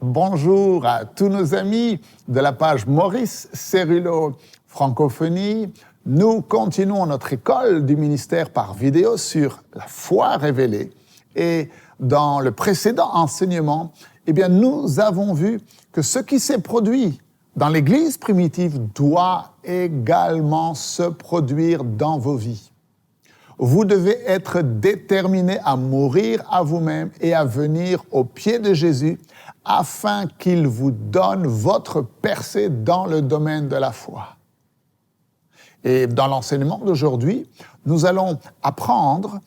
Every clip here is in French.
Bonjour à tous nos amis de la page Maurice Cérulo Francophonie. Nous continuons notre école du ministère par vidéo sur la foi révélée. Et dans le précédent enseignement, nous avons vu que ce qui s'est produit dans l'Église primitive doit également se produire dans vos vies. Vous devez être déterminés à mourir à vous-même et à venir aux pieds de Jésus afin qu'il vous donne votre percée dans le domaine de la foi. Et dans l'enseignement d'aujourd'hui, nous allons apprendre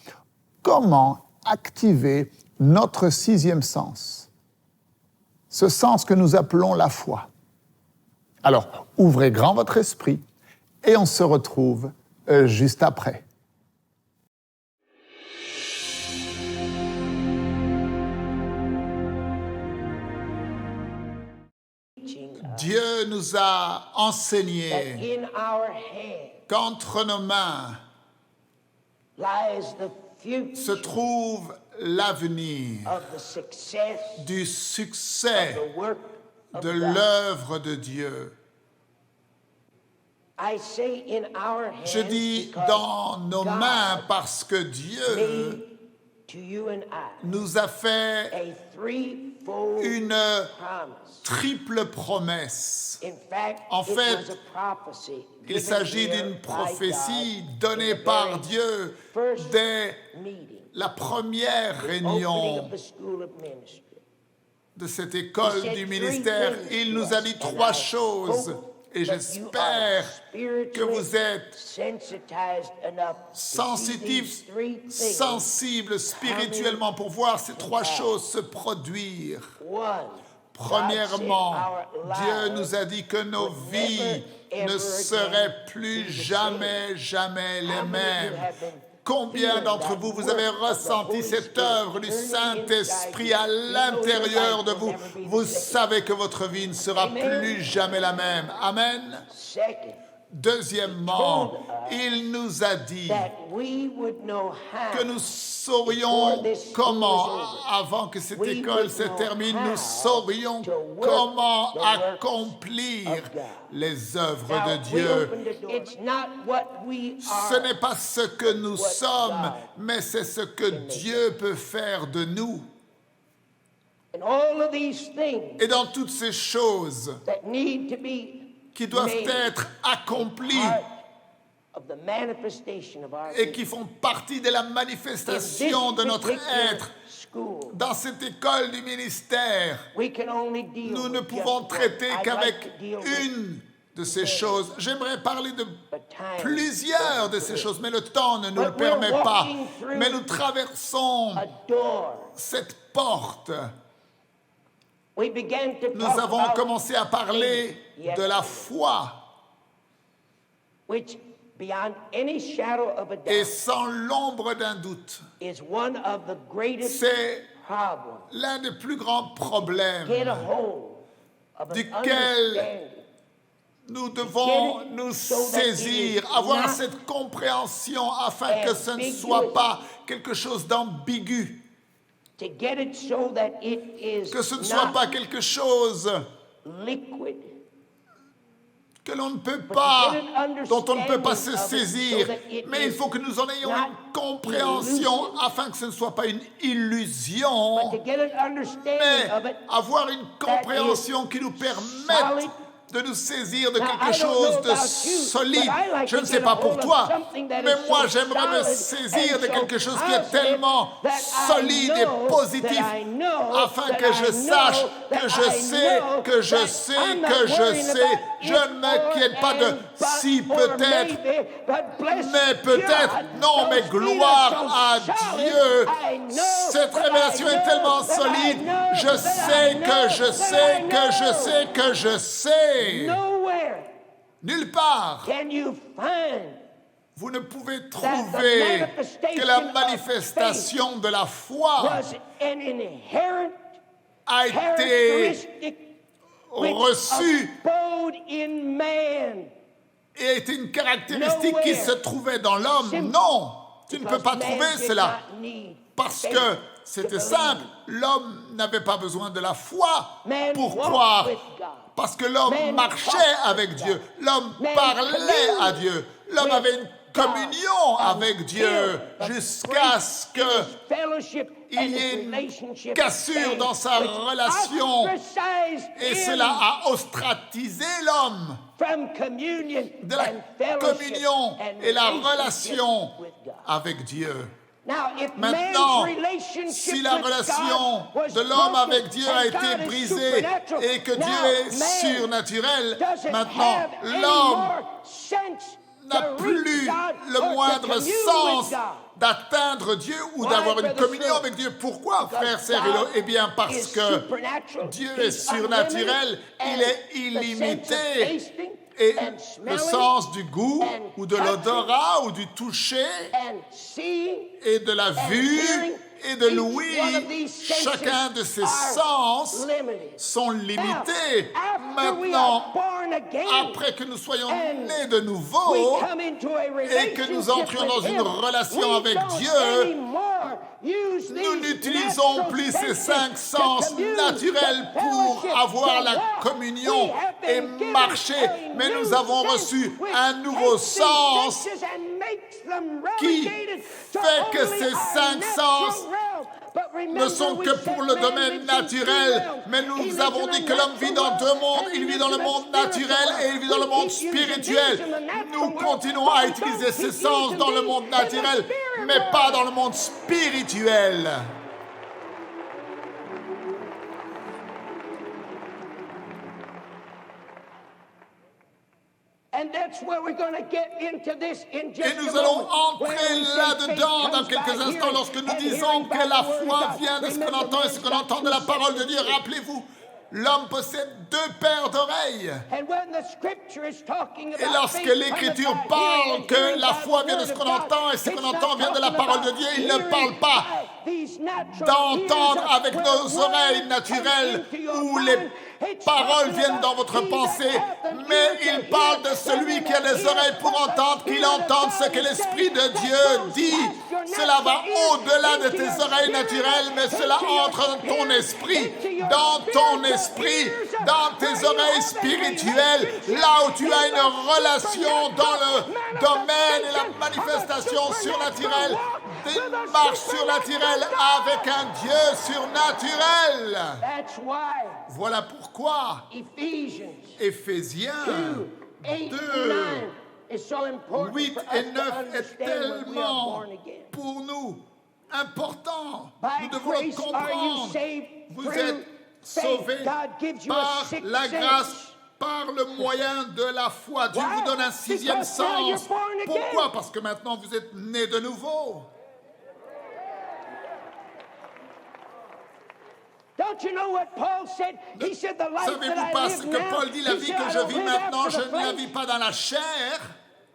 comment activer notre sixième sens, ce sens que nous appelons la foi. Alors, ouvrez grand votre esprit et on se retrouve juste après. Dieu nous a enseigné qu'entre nos mains se trouve l'avenir du succès de l'œuvre de Dieu. Je dis dans nos mains parce que Dieu nous a fait une triple promesse. En fait, il s'agit d'une prophétie donnée par Dieu dès la première réunion de cette école du ministère. Il nous a dit trois choses. Et j'espère que vous êtes sensibles spirituellement pour voir ces trois choses se produire. Premièrement, Dieu nous a dit que nos vies ne seraient plus jamais les mêmes. Combien d'entre vous, vous avez ressenti cette œuvre du Saint-Esprit à l'intérieur de vous? Vous savez que votre vie ne sera plus jamais la même. Amen. Deuxièmement, il nous a dit que nous saurions comment, avant que cette école se termine, nous saurions comment accomplir les œuvres de Dieu. Ce n'est pas ce que nous sommes, mais c'est ce que Dieu peut faire de nous. Et dans toutes ces choses qui doivent être accomplies et qui font partie de la manifestation de notre être. Dans cette école du ministère, nous ne pouvons traiter qu'avec une de ces choses. J'aimerais parler de plusieurs de ces choses, mais le temps ne nous le permet pas. Mais nous traversons cette porte. Nous avons commencé à parler de la foi. Et sans l'ombre d'un doute, c'est l'un des plus grands problèmes duquel nous devons nous saisir, avoir cette compréhension afin que ce ne soit pas quelque chose d'ambigu. Que ce ne soit pas quelque chose que l'on ne peut pas, dont on ne peut pas se saisir, mais il faut que nous en ayons une compréhension afin que ce ne soit pas une illusion, mais avoir une compréhension qui nous permette de nous saisir de quelque chose de solide. Je ne sais pas pour toi, mais moi j'aimerais me saisir de quelque chose qui est tellement solide et positif, afin que je sache, que je sais, que je sais, que je sais. Je ne m'inquiète pas de si peut-être, mais peut-être, non, mais gloire à Dieu. Cette révélation est tellement solide, je sais que je sais, que je sais, que je sais. Nulle part vous ne pouvez trouver que la manifestation de la foi a été reçue et a été une caractéristique qui se trouvait dans l'homme. Non, tu ne peux pas trouver cela. Parce que c'était simple. L'homme n'avait pas besoin de la foi pour croire. Parce que l'homme marchait avec Dieu. L'homme parlait à Dieu. L'homme avait une communion avec Dieu jusqu'à ce qu'il y ait une cassure dans sa relation. Et cela a ostratisé l'homme de la communion et la relation avec Dieu. Maintenant, si la relation de l'homme avec Dieu a été brisée et que Dieu est surnaturel, maintenant l'homme n'a plus le moindre sens d'atteindre Dieu ou d'avoir une communion avec Dieu. Pourquoi, frères, sœurs? Eh bien, parce que Dieu est surnaturel, il est illimité. Et le sens du goût ou de l'odorat ou du toucher et de la vue et de l'ouïe, chacun de ces sens sont limités. Maintenant, après que nous soyons nés de nouveau et que nous entrions dans une relation avec Dieu, nous n'utilisons plus ces 5 sens naturels pour avoir la communion et marcher, mais nous avons reçu un nouveau sens qui fait que ces 5 sens ne sont que pour le domaine naturel, mais nous avons dit que l'homme vit dans 2 mondes. Il vit dans le monde naturel et il vit dans le monde spirituel. Nous continuons à utiliser ces sens dans le monde naturel, mais pas dans le monde spirituel. Et nous allons entrer là-dedans dans quelques instants lorsque nous disons que la foi vient de ce qu'on entend et ce qu'on entend de la parole de Dieu. Rappelez-vous, l'homme possède 2 paires d'oreilles. Et lorsque l'Écriture parle que la foi vient de ce qu'on entend et ce qu'on entend vient de la parole de Dieu, il ne parle pas d'entendre avec nos oreilles naturelles où les paroles viennent dans votre pensée, mais il parle de celui qui a des oreilles pour entendre, qu'il entende ce que l'Esprit de Dieu dit. Cela va au-delà de tes oreilles naturelles, mais cela entre dans ton esprit, dans tes oreilles spirituelles, là où tu as une relation dans le domaine et la manifestation surnaturelle, une marche surnaturelle avec un Dieu surnaturel. Voilà pourquoi Éphésiens 2, 8 et 9 est tellement pour nous important. Nous devons le comprendre. Vous êtes sauvés par la grâce, par le moyen de la foi. Dieu vous donne un 6e sens. Pourquoi? Parce que maintenant vous êtes nés de nouveau. Savez-vous pas ce que Paul dit? La vie que je vis maintenant, je ne la vis pas dans la chair.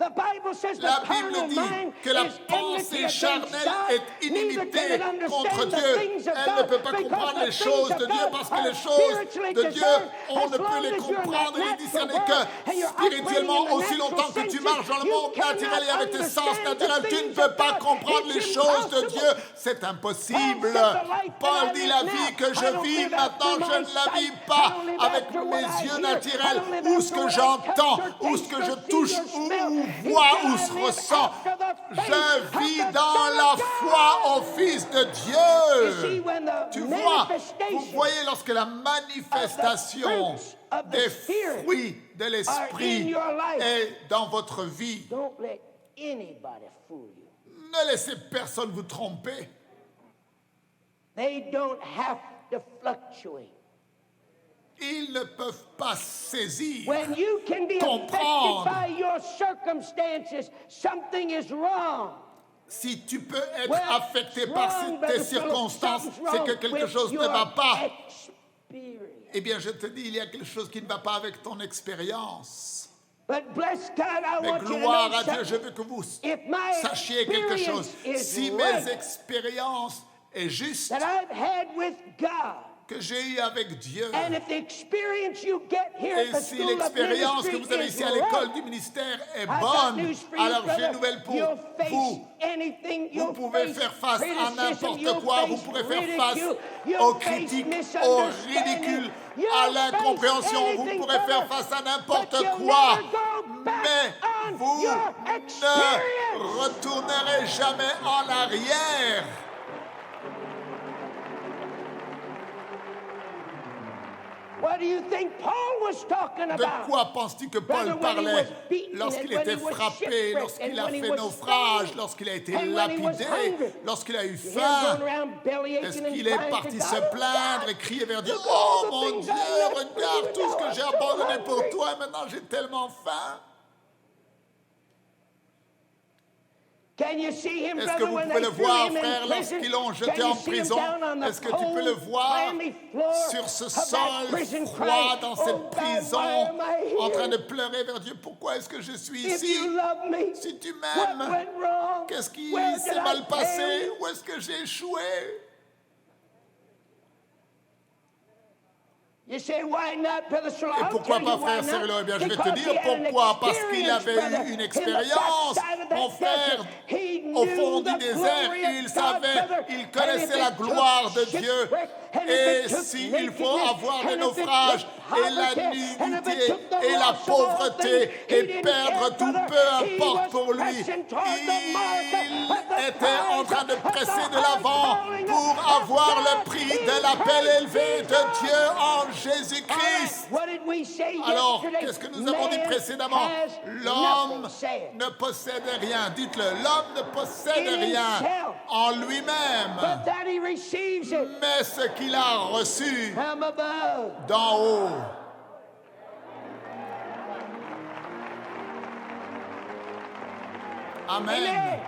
La Bible dit que la pensée charnelle est inimitée contre Dieu. Elle ne peut pas comprendre les choses de Dieu parce que les choses de Dieu, on ne peut les comprendre et les discerner que spirituellement. Aussi longtemps que tu marches dans le monde naturel et avec tes sens naturels, tu ne peux pas comprendre les choses de Dieu. C'est impossible. Paul dit la vie que je vis maintenant, je ne la vis pas avec mes yeux naturels ou ce que j'entends ou ce que je touche ou vois ou se ressent. Je vis dans la foi au Fils de Dieu. Tu vois, vous voyez lorsque la manifestation des fruits de l'Esprit est dans votre vie, ne laissez personne vous tromper. Ils ne peuvent pas saisir, comprendre. Si tu peux être affecté par tes circonstances, c'est que quelque chose ne va pas. Eh bien, je te dis, il y a quelque chose qui ne va pas avec ton expérience. Mais gloire à Dieu, je veux que vous sachiez quelque chose. Si mes expériences est juste, que j'ai eue avec Dieu, And if the experience you get here et at the si School of l'expérience que Ministry vous avez is ici à l'école right, du ministère est I got bonne, news for you, alors j'ai une brother. nouvelle pour You'll face vous. anything. Vous You'll pouvez face faire face à criticism. n'importe You'll quoi, vous face pourrez faire face ridicule. aux You'll face critiques, au misunderstanding. ridicule, à You'll l'incompréhension, face vous anything, pourrez faire brother. face à n'importe But you'll quoi, never go back mais on vous your ne experience. retournerez jamais en arrière. What do you think Paul was talking De about? quoi penses-tu que Paul Brother, when he parlait was beaten lorsqu'il and when était he was frappé, shipwrecked lorsqu'il and a when he fait was naufrage, stoned lorsqu'il a été and when he was lapidé, hungry? lorsqu'il a eu You hear him faim? going around belly Est-ce aching and qu'il est crying for parti God? se Oh, plaindre God, et crier vers Dieu, look oh all the mon things Dieu, I've done for regarde you tout ce now. que I'm j'ai so abandonné pour hungry. toi et maintenant j'ai tellement faim. Can you see him, Est-ce que brother, vous when pouvez they le threw voir, him in frère, prison? lorsqu'ils l'ont Can jeté you en see him prison? down on the Est-ce que tu peux le cold, voir clammy floor sur ce of that sol prison froid crying, dans "Oh, cette God, prison, why am I en train here? de pleurer vers Dieu? Pourquoi est-ce que je suis If ici? you love me, Si tu what m'aimes, went wrong? qu'est-ce qui Where did s'est I mal passé? fail? Où est-ce que j'ai échoué? You say, why not, Brother Cyril? Et I'll pourquoi tell pas, you why frère Cyril? not. Eh bien, je vais te Because dire he had an pourquoi. Parce qu'il experience, avait brother, eu une in the expérience, backside of that mon frère, desert. He au knew fond du the désert. glory of Il God, savait, brother. il And if connaissait la it took gloire de Dieu. shipwreck, and if Et it took s'il faut nakedness, avoir des and if it naufrages, took et la poverty, and if it nudité, took the et la loss of all pauvreté, things, he et didn't perdre care, tout, brother. peu He importe was pour lui, pressing toward the mark il of the était en train de prize of presser the de l'avant high calling pour of avoir God le prix in de l'appel Christ élevé de Jesus. Dieu en All right, Jésus-Christ. what did we say Alors, yesterday? qu'est-ce que nous avons dit Man précédemment? has L'homme nothing, say it. ne possède rien. Dites-le, l'homme ne possède In rien himself. en lui-même, But that he receives it mais ce qu'il a reçu from above. d'en haut. Amen. Amen.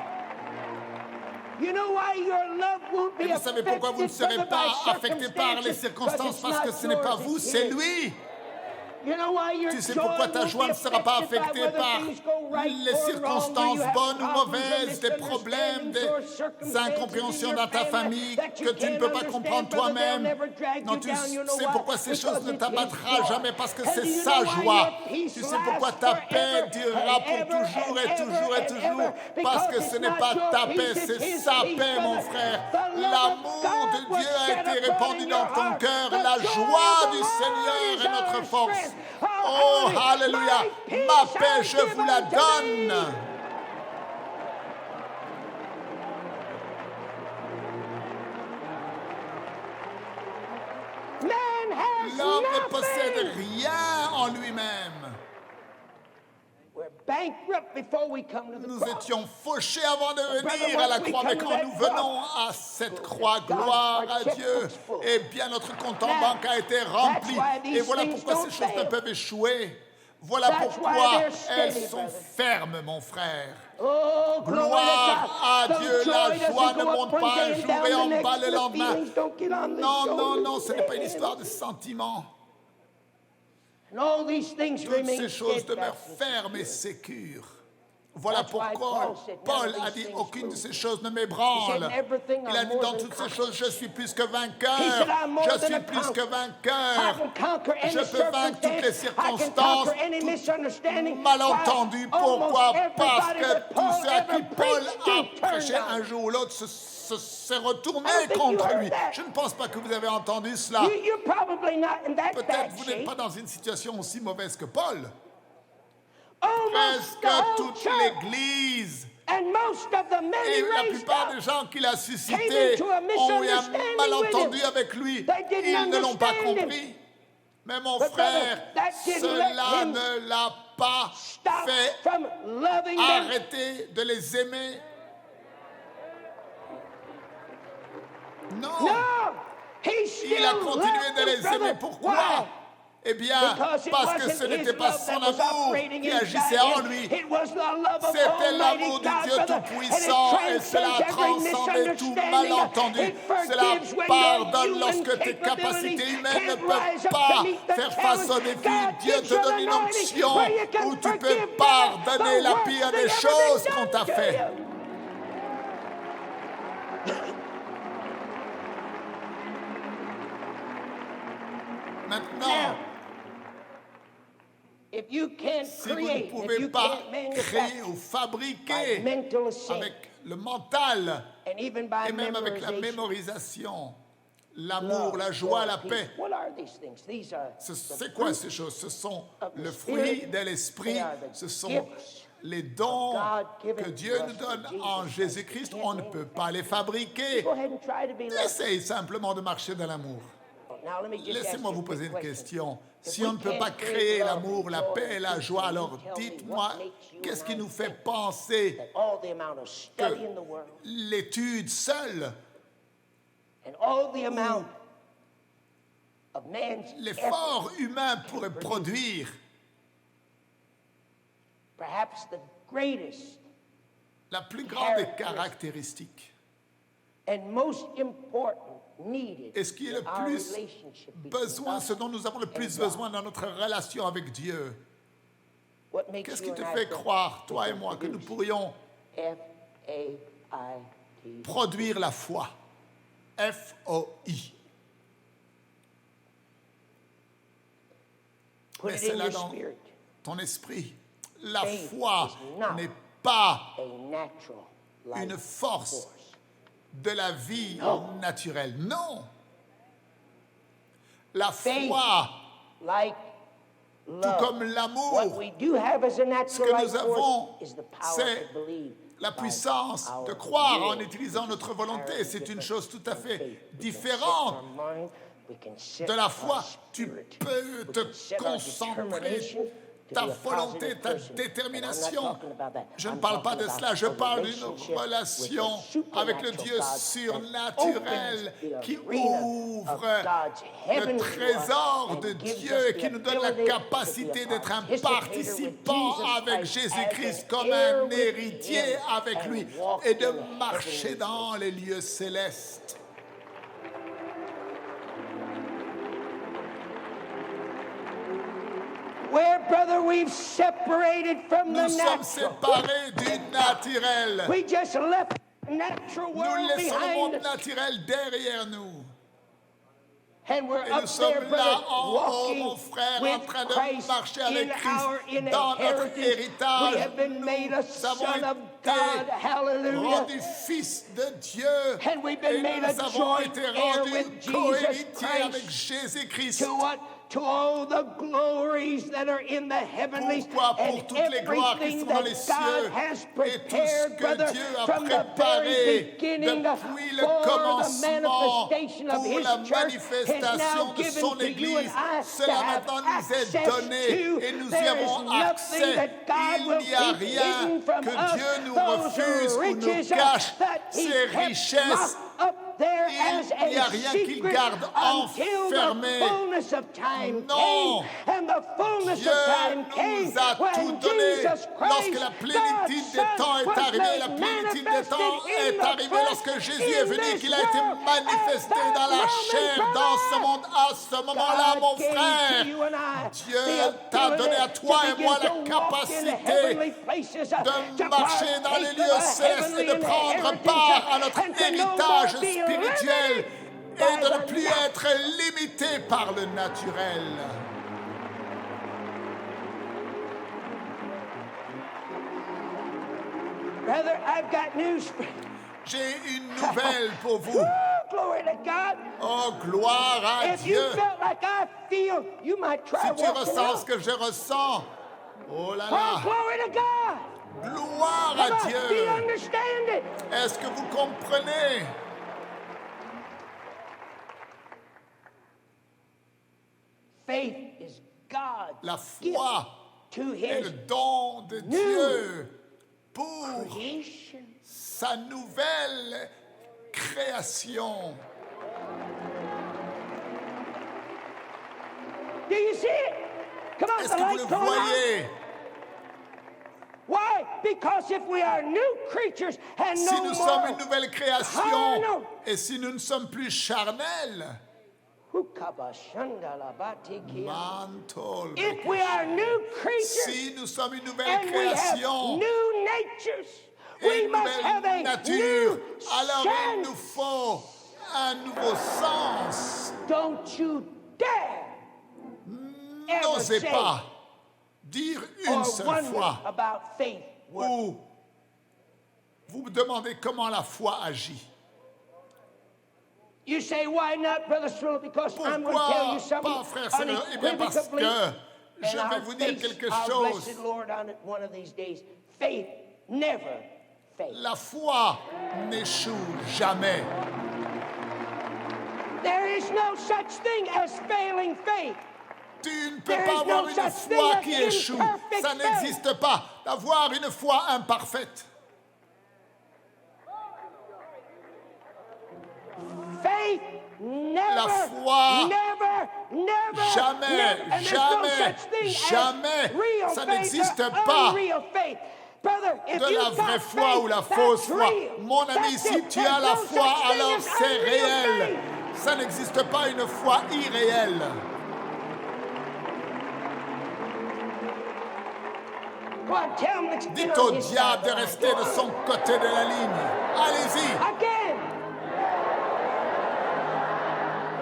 You know why your love won't be Et vous savez pourquoi vous ne serez affected pas by affecté par les circonstances? Parce que ce n'est pas vous, c'est lui. You know why your Tu sais joy pourquoi ta won't joie be ne sera pas affected by affectée whether par things go right les or wrong, circonstances where you have bonnes ou problems or mauvaises, des problèmes, misunderstandings or des circumstances incompréhensions in dans your ta family famille that you que tu ne peux can't pas comprendre understand, brother, they'll toi-même. never drag Non, you tu down. You know sais why? pourquoi ces choses Because ne it's t'abattront His jamais, joy. parce que And c'est do you sa know why joie. your peace Tu sais pourquoi lasts ta paix forever durera and pour ever toujours et and toujours et ever toujours? and ever? Parce que Because ce it's n'est not pas your ta peace, paix, it's c'est His sa peace, paix, mon brother. frère. The love of L'amour God de was Dieu a shed été abroad répandu in dans your ton heart. cœur. The La joy joie of du the Seigneur Lord is est notre our force. strength. Oh, hallelujah. alléluia. My Ma peace paix, I je give vous la unto donne. thee. Man has L'homme ne possède nothing. rien en lui-même. We're bankrupt before we come to the Nous cross. étions fauchés avant de venir à la croix, mais quand nous venons à cette croix, gloire à Dieu, eh bien notre compte en banque a été rempli. Et voilà pourquoi ces choses ne peuvent échouer. Voilà pourquoi elles sont fermes, mon frère. Oh, Gloire à glory to God. Dieu, The la joy joie doesn't ne go up monte one pas day un and jour down et the en next. bas le The lendemain. feelings don't get on the Non, non, shoulders. non, ce n'est pas une histoire de sentiments. And all these things Toutes remain ces choses demeurent steadfast. fermes et sécures. Voilà That's why pourquoi Paul said, Paul none of a these dit things aucune de move. ces choses ne He m'ébranle. said, "Everything Il a I'm dit more dans than toutes ces conqueror." choses, je suis plus que He vainqueur. said, "I'm more Je than suis a plus que conqueror. I vainqueur. can conquer any Je peux vaincre toutes les circumstance. I can circonstances, conquer any tout misunderstanding. malentendu. Why? Pourquoi? Almost Parce everybody que that tous Paul ceux à qui ever Paul preached, a he turned prêché un on. jour ou l'autre s'est retourné I don't think you contre heard lui. that. Je ne pense pas que vous avez entendu cela. You're probably not in that Peut-être bad vous n'êtes shape. pas dans une situation aussi mauvaise que Paul. Almost Presque the whole toute church l'Église and most of the men et he la raised plupart up des gens qu'il a came suscités into a ont eu un misunderstanding malentendu with him. avec lui. They didn't Ils ne l'ont pas understand him. compris. Mais mon But frère, brother, that didn't let cela him ne l'a pas stop fait from loving them. arrêter de les aimer. Non, No, he still il a continué loved de them, les aimer. brother. Pourquoi? Why? Eh bien, Because it parce que wasn't ce his n'était pas love son that was amour operating qui inside agissait en him. lui. It was the love of C'était Almighty l'amour du God, Dieu brother. Tout-Puissant And et it cela transcends every transcendait tout misunderstanding. malentendu. It Cela forgives when pardonne your lorsque human tes capacités capabilities humaines ne can't rise peuvent up pas to meet the faire face au challenge. défi. God Dieu gives te you donne an une anointing onction where you can où tu peux forgive pardonner the la worst pire thing des ever choses been qu'on done t'a to fait. you. Maintenant, if you can't si vous ne create, if pouvez you pas can't créer ou manufacture fabriquer by mental assent, avec le mental and even by et même avec la memorization, mémorisation, l'amour, love, la joie, joy, la peace. paix, What are these things? These are c'est quoi ces choses? Ce sont of the le Spirit. fruit de l'esprit, They are the ce sont gifts les dons God given que to Dieu us nous through donne Jesus en Christ. Jésus-Christ. We On can't ne peut manufacture. pas les fabriquer. Go ahead and try to be like. Essaye simplement de marcher dans l'amour. Now, let me just ask Laissez-moi you vous a quick poser une question. question. If Si we on ne peut can't pas create créer love l'amour, and la joy paix et and la peace, joie, can alors you tell me dites-moi, what makes you qu'est-ce and qui I nous fait think penser that all the amount of study in the world l'étude seule, and all the amount of man's l'effort effort humain pourrait produire perhaps the greatest la plus grande des caractéristiques and most important needed et ce qui est le in our plus relationship between besoin, us ce dont nous avons le plus and God. besoin dans notre relation avec Dieu. What makes Qu'est-ce you qui te and I fait think croire, we toi et can moi, que nous produce pourrions F-A-I-T. produire la foi? F-O-I. Put Mais it c'est in là your dans spirit. ton esprit. La Faith foi is not n'est pas A natural une life force de la vie Non. naturelle. Non. La Faith, foi, like tout love. comme l'amour, What we do have as a ce natural que life nous avons, force is the power c'est to believe. la by puissance our de croire en will, utilisant which is notre volonté. entirely C'est une different chose tout à from fait faith. We can set différente our mind, we can set de la our foi. Tu spirit, peux we te can set our concentrer, determination to ta be a volonté, positive ta person. détermination. And I'm not talking about that. Je ne I'm parle pas talking de about cela, je a parle d'une relationship relation with the avec le supernatural Dieu God that surnaturel opens the qui arena ouvre of God's heaven le to us trésor and de gives Dieu us et the qui nous donne la ability to capacité be a d'être un participator participant with Jesus avec Christ Jésus-Christ as an comme heir un with héritier him avec and lui walk et de in marcher heavenly dans les lieux célestes. Where, brother, we've separated from the Nous sommes natural. séparés du naturel. We just left the natural Nous world laissons le behind monde us. naturel derrière nous. And we're Et up nous sommes there, là brother, en haut, walking mon frère, en with train de Christ marcher in avec Christ our dans notre inheritance. héritage. We have been made a Nous avons son of été God. Hallelujah. rendus fils de Dieu. And we've been Et made nous a avons joint été heir rendus with Jesus co-héritiers avec Christ. Jésus-Christ. To what? To all the glories that are in the heavenlies. Pourquoi? Pour And toutes les gloires qui everything sont dans les that God cieux has et tout ce prepared, que brother, Dieu a from the very préparé beginning depuis le for the commencement manifestation of pour His la church has manifestation now de given son to you and Église. I to Cela have maintenant nous est access donné to. et nous y There is avons nothing accès. that God will Il n'y a keep rien hidden from que us. Dieu nous Those refuse ou nous riches cache. that He Ces kept richesses, locked up there as il n'y a a rien qu'il secret garde until the enfermé. fullness of time Non. came. And the fullness Dieu of time came nous a tout when donné. Jesus Lorsque Christ, la plénitude God's des temps Son, est was arrivée, la made plénitude des temps manifested in est the arrivée flesh lorsque Jésus in est venu, this qu'il a été world. manifesté At dans la that chair, moment, dans ce monde. À ce moment-là, God mon gave frère, to you and I Dieu the t'a donné à ability toi to et moi begin la to walk in the capacité heavenly places, de to marcher dans les partake lieux of a célestes et heavenly de prendre inheritance, part à notre and to no héritage more be spirituel limited et by de the ne plus natural. être limité par le naturel. Brother, I've got news for you. J'ai une nouvelle pour vous. Oh, glory to God. Oh, gloire à If you Dieu. felt like I feel, you might try Si tu walking ressens ce out. que je ressens, oh là Oh, là, glory to God. gloire Come à on, do you Dieu. understand it? Est-ce que vous comprenez? Faith is God's La gift foi to est His le don de Dieu pour creation. sa nouvelle création. Do you see it? Come on, Est-ce the que vous light's le going on. voyez? Why? Because if we are new creatures and Si no nous sommes more une nouvelle création carnal. et si nous ne sommes plus charnels, Mantol. If we are new creatures Si nous sommes une nouvelle and we have création new natures, et we une must have nouvelle a nature, new alors il nous sense. faut un nouveau sens. Don't you dare n'osez pas dire une seule fois où vous me demandez comment la foi agit. You say, why not, Brother Cyril? Because I'm going to tell Pourquoi you something pas, frère Cyril? Eh bien, parce unequivocally, que je and vais I'll vous dire face quelque our chose. blessed Lord on it one of these days. Faith never fails. La foi n'échoue jamais. There is no such thing as failing faith. Tu ne peux There pas is avoir no une such foi thing qui as échoue. imperfect Ça n'existe pas d'avoir une foi imparfaite. Faith never, La foi, never, jamais, never, and there's no jamais, such thing jamais, as real ça faith n'existe or pas unreal faith. Brother, if de you la got vraie foi faith, ou la that's fausse foi. real. Mon ami, That's si it. tu There's as la no foi, such thing alors as c'est unreal réel. faith. Ça n'existe pas une foi irréelle. Go on, tell him to get Dites on au his diable de side. rester de son côté de la ligne. Allez-y. Again.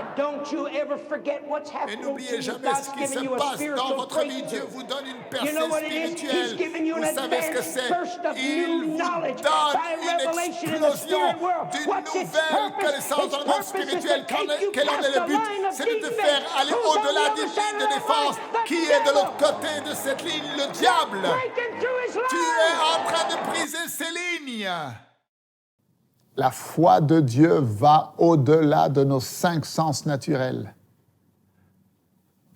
And don't you ever forget what's Et happening to n'oubliez you. jamais God's ce qui given se you a passe dans spiritual votre vie. breakthrough. Dieu vous donne une You percée know what it is? He's spirituelle. given you an Vous savez ce que advanced c'est? burst of Il new vous knowledge donne by une revelation in the explosion spirit world. d'une What's its nouvelle purpose? connaissance dans le monde Its purpose is spirituel. to take you Quel en past est le the but? line of C'est de te defense. faire aller Who's on au-delà the d'une other side ligne de of that défense. line? The Qui est de l'autre devil. côté de cette ligne? Le diable. Breaking through his Tu line. es en train de briser ces lignes. La foi de Dieu va au-delà de nos 5 sens naturels.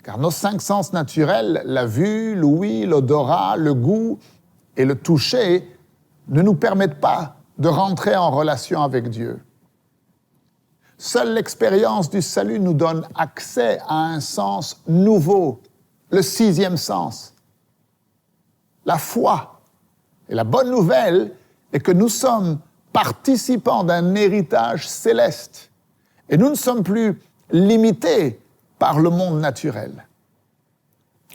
Car nos 5 sens naturels, la vue, l'ouïe, l'odorat, le goût et le toucher, ne nous permettent pas de rentrer en relation avec Dieu. Seule l'expérience du salut nous donne accès à un sens nouveau, le 6e sens, la foi. Et la bonne nouvelle est que nous sommes participants d'un héritage céleste. Et nous ne sommes plus limités par le monde naturel.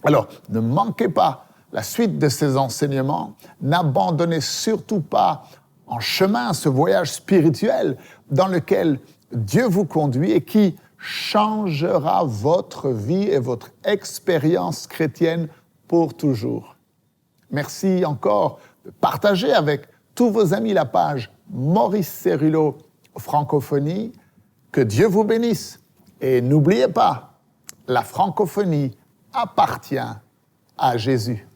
Alors, ne manquez pas la suite de ces enseignements. N'abandonnez surtout pas en chemin ce voyage spirituel dans lequel Dieu vous conduit et qui changera votre vie et votre expérience chrétienne pour toujours. Merci encore de partager avec tous vos amis la page Maurice Céruleau Francophonie. Que Dieu vous bénisse. Et n'oubliez pas, la francophonie appartient à Jésus.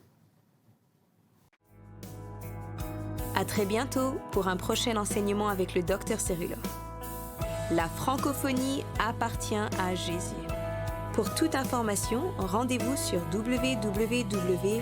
À très bientôt pour un prochain enseignement avec le Dr Céruleau. La francophonie appartient à Jésus. Pour toute information, rendez-vous sur www.mcwe.fr.